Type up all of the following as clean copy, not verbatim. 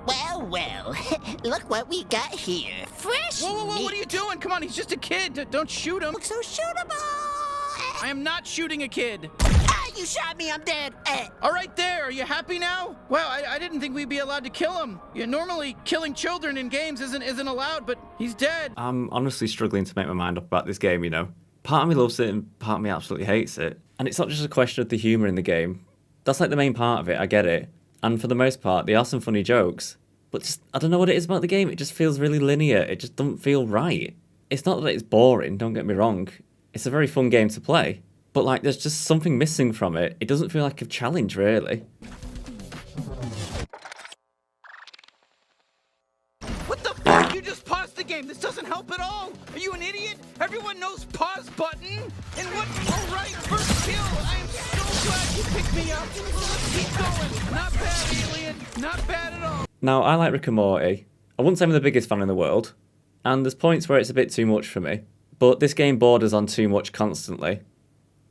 Well, well, look what we got here. Fresh Whoa, meat. what are you doing? Come on, he's just a kid. Don't shoot him. Look so shootable. I am not shooting a kid. Ah, you shot me, I'm dead. All right there, are you happy now? Wow, I didn't think we'd be allowed to kill him. Yeah, normally, killing children in games isn't allowed, but he's dead. I'm honestly struggling to make my mind up about this game, you know. Part of me loves it and part of me absolutely hates it. And it's not just a question of the humour in the game. That's like the main part of it, I get it. And for the most part, there are some funny jokes. But just, I don't know what it is about the game, it just feels really linear. It just doesn't feel right. It's not that it's boring, don't get me wrong. It's a very fun game to play. But like, there's just something missing from it. It doesn't feel like a challenge, really. What the f***? You just paused the game. This doesn't help at all. Are you an idiot? Everyone knows pause button. And what? All right, first kill. I am so glad you picked me up. Let's keep going. Not bad, alien. Not bad at all. Now, I like Rick and Morty. I wouldn't say I'm the biggest fan in the world. And there's points where it's a bit too much for me. But this game borders on too much constantly.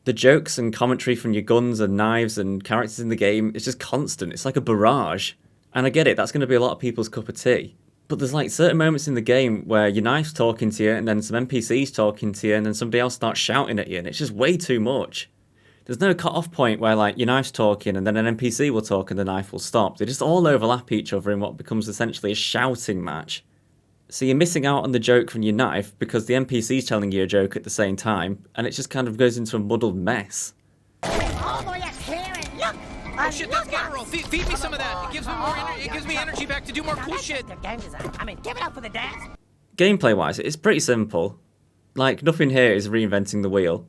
The jokes and commentary from your guns and knives and characters in the game is just constant. It's like a barrage. And I get it, that's going to be a lot of people's cup of tea. But there's like certain moments in the game where your knife's talking to you and then some NPCs talking to you and then somebody else starts shouting at you and it's just way too much. There's no cut-off point where like your knife's talking and then an NPC will talk and the knife will stop. They just all overlap each other in what becomes essentially a shouting match. So you're missing out on the joke from your knife because the NPC's telling you a joke at the same time, and it just kind of goes into a muddled mess. Oh, boy, that's clearing. Look. Oh shit, that's General. Feed me some of that. It gives me more energy. It gives me energy back to do more cool shit. I mean, give it up for the dance. Gameplay-wise, it's pretty simple. Like, nothing here is reinventing the wheel.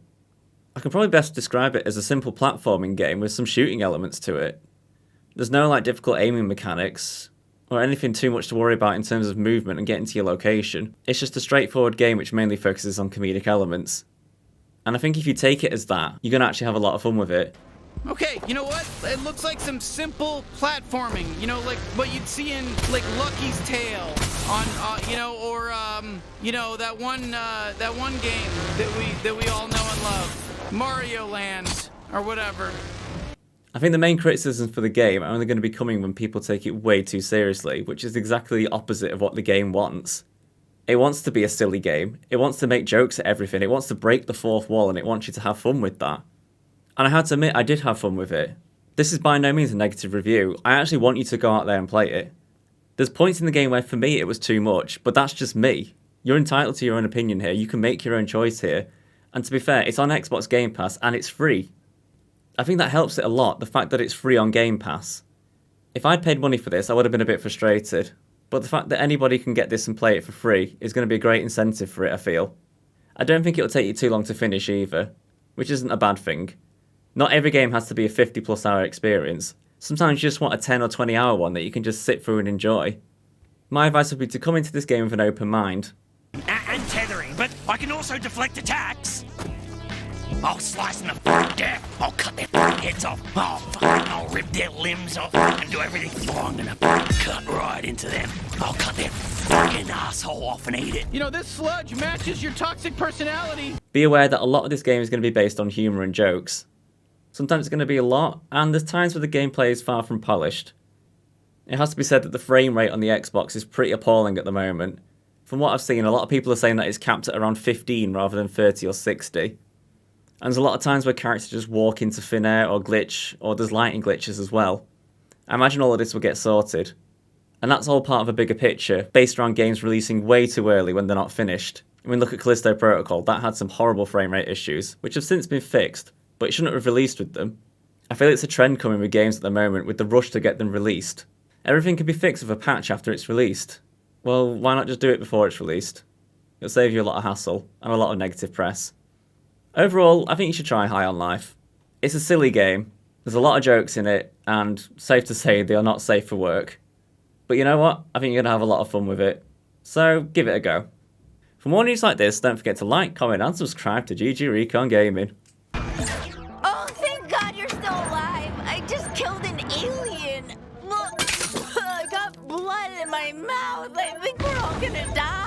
I can probably best describe it as a simple platforming game with some shooting elements to it. There's no like difficult aiming mechanics, or anything too much to worry about in terms of movement and getting to your location. It's just a straightforward game which mainly focuses on comedic elements. And I think if you take it as that, you're going to actually have a lot of fun with it. Okay, you know what? It looks like some simple platforming. You know, like what you'd see in like Lucky's Tale on, you know, or you know that one game that we all know and love, Mario Land or whatever. I think the main criticisms for the game are only going to be coming when people take it way too seriously, which is exactly the opposite of what the game wants. It wants to be a silly game, it wants to make jokes at everything, it wants to break the fourth wall and it wants you to have fun with that. And I had to admit, I did have fun with it. This is by no means a negative review, I actually want you to go out there and play it. There's points in the game where for me it was too much, but that's just me. You're entitled to your own opinion here, you can make your own choice here. And to be fair, it's on Xbox Game Pass and it's free. I think that helps it a lot, the fact that it's free on Game Pass. If I'd paid money for this, I would have been a bit frustrated. But the fact that anybody can get this and play it for free is going to be a great incentive for it, I feel. I don't think it'll take you too long to finish either, which isn't a bad thing. Not every game has to be a 50+ hour experience. Sometimes you just want a 10 or 20 hour one that you can just sit through and enjoy. My advice would be to come into this game with an open mind. And tethering, but I can also deflect attacks. I'll slice them to death. I'll cut their heads off. I'll rip their limbs off and do everything. Oh, I'm gonna cut right into them. I'll cut their fucking asshole off and eat it. You know, this sludge matches your toxic personality. Be aware that a lot of this game is going to be based on humour and jokes. Sometimes it's going to be a lot, and there's times where the gameplay is far from polished. It has to be said that the frame rate on the Xbox is pretty appalling at the moment. From what I've seen, a lot of people are saying that it's capped at around 15 rather than 30 or 60. And there's a lot of times where characters just walk into thin air or glitch, or there's lighting glitches as well. I imagine all of this will get sorted. And that's all part of a bigger picture, based around games releasing way too early when they're not finished. I mean, look at Callisto Protocol, that had some horrible frame rate issues, which have since been fixed, but it shouldn't have released with them. I feel it's a trend coming with games at the moment, with the rush to get them released. Everything can be fixed with a patch after it's released. Well, why not just do it before it's released? It'll save you a lot of hassle, and a lot of negative press. Overall, I think you should try High on Life. It's a silly game, there's a lot of jokes in it, and safe to say they are not safe for work. But you know what? I think you're going to have a lot of fun with it. So, give it a go. For more news like this, don't forget to like, comment and subscribe to GG Recon Gaming. Oh, thank God you're still alive. I just killed an alien. I got blood in my mouth. I think we're all gonna die.